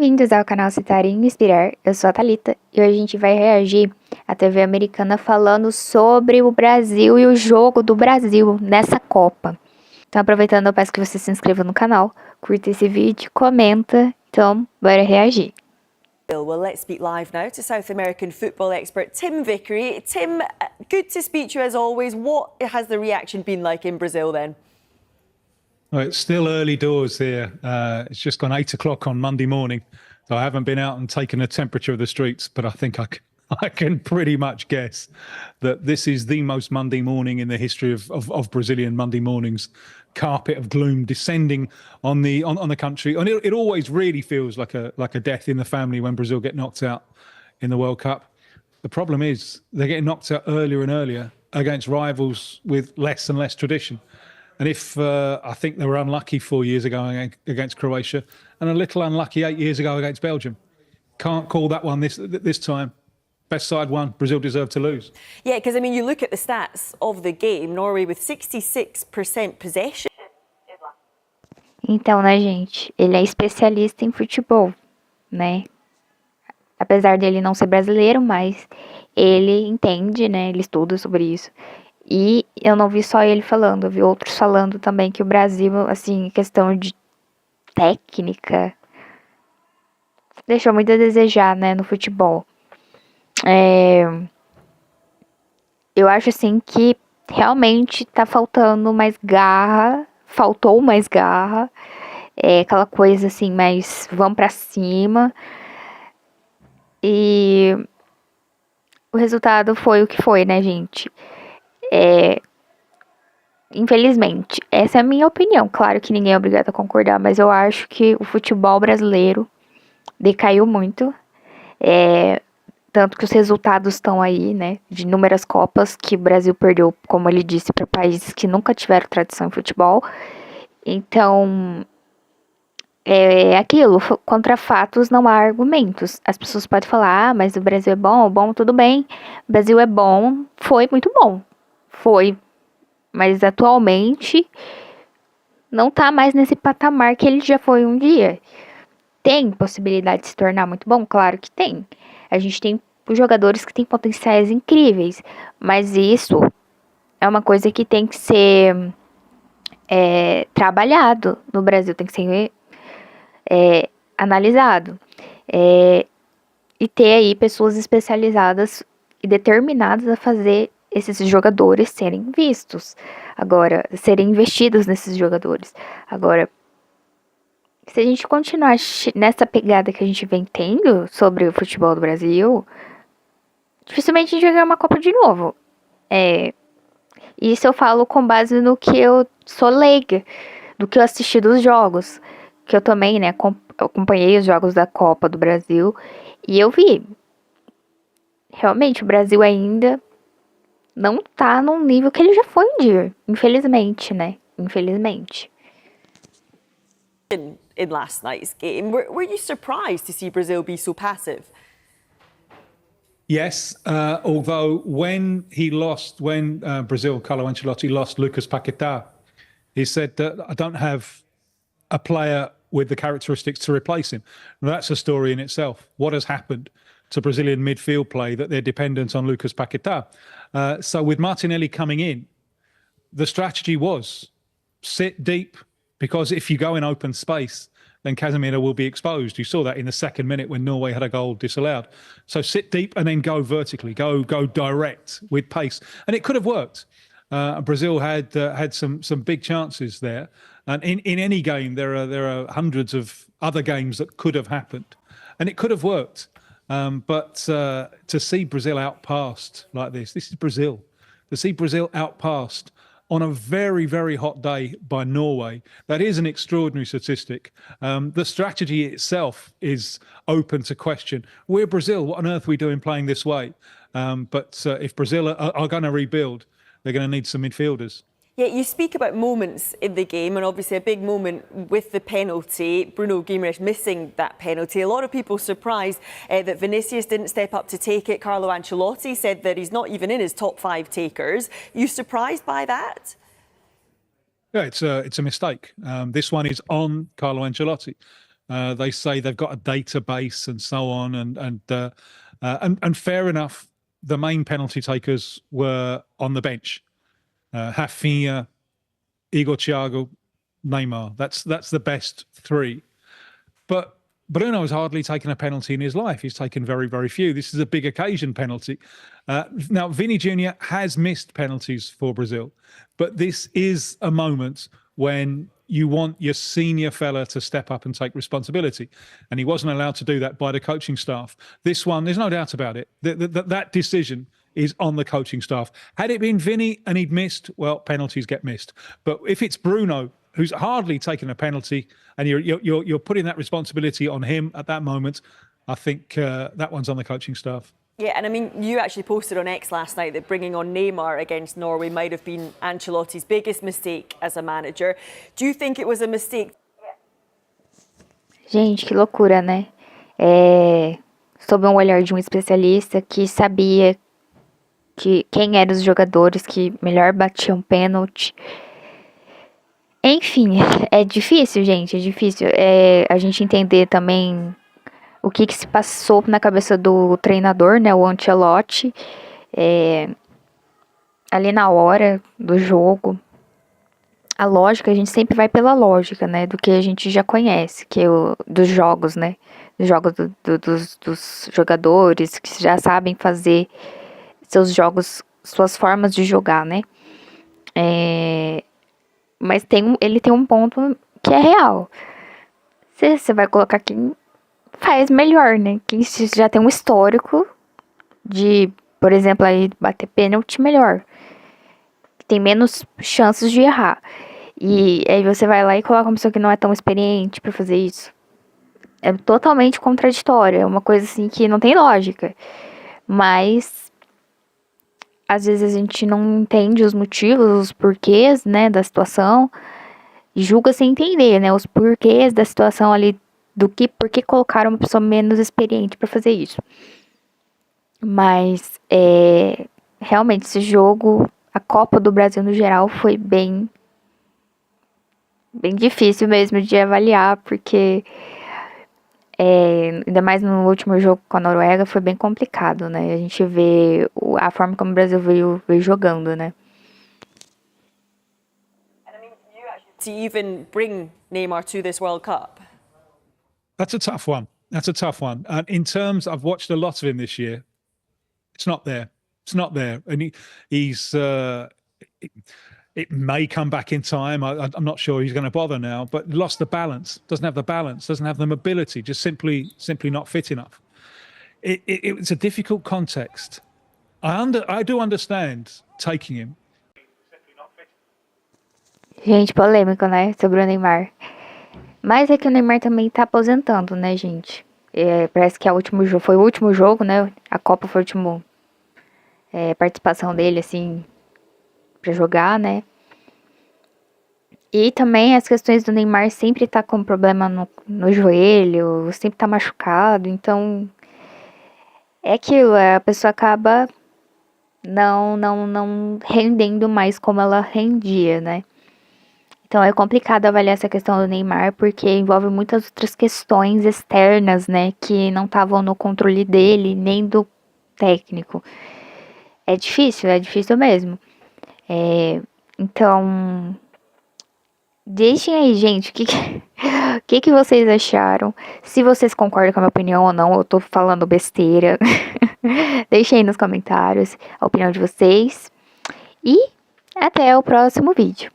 Bem-vindos ao canal Citar e Inspirar, eu sou a Thalita e hoje a gente vai reagir à TV americana falando sobre o Brasil e o jogo do Brasil nessa Copa. Então aproveitando, eu peço que você se inscreva no canal, curta esse vídeo, comenta, então bora reagir. Well, let's speak live now to South American football expert Tim Vickery. Tim, good to speak to you as always. What has the reaction been like in Brazil then? Well, it's still early doors here. It's just gone 8 o'clock on Monday morning. So I haven't been out and taken the temperature of the streets, but I think I can pretty much guess that this is the most Monday morning in the history of Brazilian Monday mornings. Carpet of gloom descending on the country, and it always really feels like a death in the family when Brazil get knocked out in the World Cup. The problem is they're getting knocked out earlier and earlier against rivals with less and less tradition. And if I think they were unlucky 4 years ago against Croatia, and a little unlucky 8 years ago against Belgium, can't call that one this time. Best side won. Brazil deserved to lose. Yeah, because I mean, you look at the stats of the game. Norway with 66% possession. Então, né, gente, ele é especialista em futebol, né? Apesar dele não ser brasileiro, mas ele entende, né? Ele estuda sobre isso. E eu não vi só ele falando, eu vi outros falando também que o Brasil, assim, questão de técnica, deixou muito a desejar, né, no futebol. Eu acho, assim, que realmente tá faltando mais garra, faltou mais garra, aquela coisa, assim, mais vamos pra cima. E o resultado foi o que foi, né, gente? Infelizmente, essa é a minha opinião. Claro que ninguém é obrigado a concordar, mas eu acho que o futebol brasileiro decaiu muito. Tanto que os resultados estão aí, né? De inúmeras Copas que o Brasil perdeu, como ele disse, para países que nunca tiveram tradição em futebol. Então, é aquilo, contra fatos não há argumentos. As pessoas podem falar, ah, mas o Brasil é bom, tudo bem. O Brasil é bom, foi muito bom. Foi. Mas atualmente não tá mais nesse patamar que ele já foi um dia. Tem possibilidade de se tornar muito bom? Claro que tem. A gente tem jogadores que têm potenciais incríveis, mas isso é uma coisa que tem que ser trabalhado no Brasil, tem que ser analisado. E ter aí pessoas especializadas e determinadas a fazer esses jogadores serem vistos. Agora, serem investidos nesses jogadores. Agora, se a gente continuar nessa pegada que a gente vem tendo sobre o futebol do Brasil, dificilmente a gente vai ganhar uma Copa de novo. Isso eu falo com base no que eu sou leiga, do que eu assisti dos jogos. Que eu também, né, acompanhei os jogos da Copa do Brasil e eu vi. Realmente, o Brasil ainda não tá num nível que ele já foi um dia. Infelizmente, né? Infelizmente. In last night's game, were you surprised to see Brazil be so passive? Yes, although when Brazil, Carlo Ancelotti lost Lucas Paquetá, he said that I don't have a player with the characteristics to replace him. That's a story in itself. What has happened to Brazilian midfield play that they're dependent on Lucas Paquetá? So with Martinelli coming in, the strategy was sit deep, because if you go in open space, then Casemiro will be exposed. You saw that in the second minute when Norway had a goal disallowed. So sit deep and then go vertically, go direct with pace. And it could have worked. Brazil had some big chances there. And in any game, there are hundreds of other games that could have happened. And it could have worked. But to see Brazil outpassed like this is Brazil. To see Brazil outpassed on a very, very hot day by Norway, that is an extraordinary statistic. The strategy itself is open to question. We're Brazil. What on earth are we doing playing this way? But if Brazil are going to rebuild, they're going to need some midfielders. Yeah, you speak about moments in the game, and obviously a big moment with the penalty, Bruno Guimaraes missing that penalty. A lot of people surprised that Vinicius didn't step up to take it. Carlo Ancelotti said that he's not even in his top 5 takers. You surprised by that? Yeah, it's a mistake. This one is on Carlo Ancelotti. They say they've got a database and so on, and fair enough. The main penalty takers were on the bench: Rafinha, Igor Thiago, Neymar. That's the best three. But Bruno has hardly taken a penalty in his life. He's taken very, very few. This is a big occasion penalty. Now, Vini Jr. has missed penalties for Brazil, but this is a moment when you want your senior fella to step up and take responsibility. And he wasn't allowed to do that by the coaching staff. This one, there's no doubt about it. That decision is on the coaching staff. Had it been Vini and he'd missed, well, penalties get missed. But if it's Bruno, who's hardly taken a penalty, and you're putting that responsibility on him at that moment, I think that one's on the coaching staff. Yeah, and I mean, you actually posted on X last night that bringing on Neymar against Norway might have been Ancelotti's biggest mistake as a manager. Do you think it was a mistake? Gente, que loucura, né? Sob um olhar de um especialista que sabia quem eram os jogadores que melhor batiam pênalti. Enfim, é difícil, gente, é difícil. A gente entender também o que se passou na cabeça do treinador, né, o Ancelotti, ali na hora do jogo. A lógica, a gente sempre vai pela lógica, né, do que a gente já conhece, dos jogos, né, dos jogos dos jogadores, que já sabem fazer seus jogos, suas formas de jogar, né. Mas ele tem um ponto que é real. Você vai colocar quem faz melhor, né? Quem já tem um histórico de, por exemplo, aí bater pênalti melhor. Tem menos chances de errar. E aí você vai lá e coloca uma pessoa que não é tão experiente pra fazer isso. É totalmente contraditório. É uma coisa assim que não tem lógica. Mas às vezes a gente não entende os motivos, os porquês, né, da situação. E julga sem entender, né, os porquês da situação ali, por que colocaram uma pessoa menos experiente para fazer isso. Mas, realmente, esse jogo, a Copa do Brasil no geral, foi bem difícil mesmo de avaliar, porque ainda mais no último jogo com a Noruega, foi bem complicado, né? A gente vê a forma como o Brasil veio jogando, né? To even bring Neymar to this World Cup? That's a tough one. And in terms, I've watched a lot of him this year. It's not there. And he's. It may come back in time. I'm not sure he's going to bother now, but lost the balance. Doesn't have the balance. Doesn't have the mobility. Just simply not fit enough. It's a difficult context. I do understand taking him. Gente, polêmico, né? Sobre o Neymar. Mas é que o Neymar também tá aposentando, né, gente? Parece que foi o último jogo, né? A Copa foi a última participação dele, assim, pra jogar, né? E também as questões do Neymar sempre tá com problema no joelho, sempre tá machucado, então é aquilo, a pessoa acaba não rendendo mais como ela rendia, né? Então é complicado avaliar essa questão do Neymar, porque envolve muitas outras questões externas, né, que não estavam no controle dele, nem do técnico. É difícil mesmo. Então, deixem aí, gente, o que vocês acharam? Se vocês concordam com a minha opinião ou não, eu tô falando besteira. Deixem aí nos comentários a opinião de vocês. E até o próximo vídeo.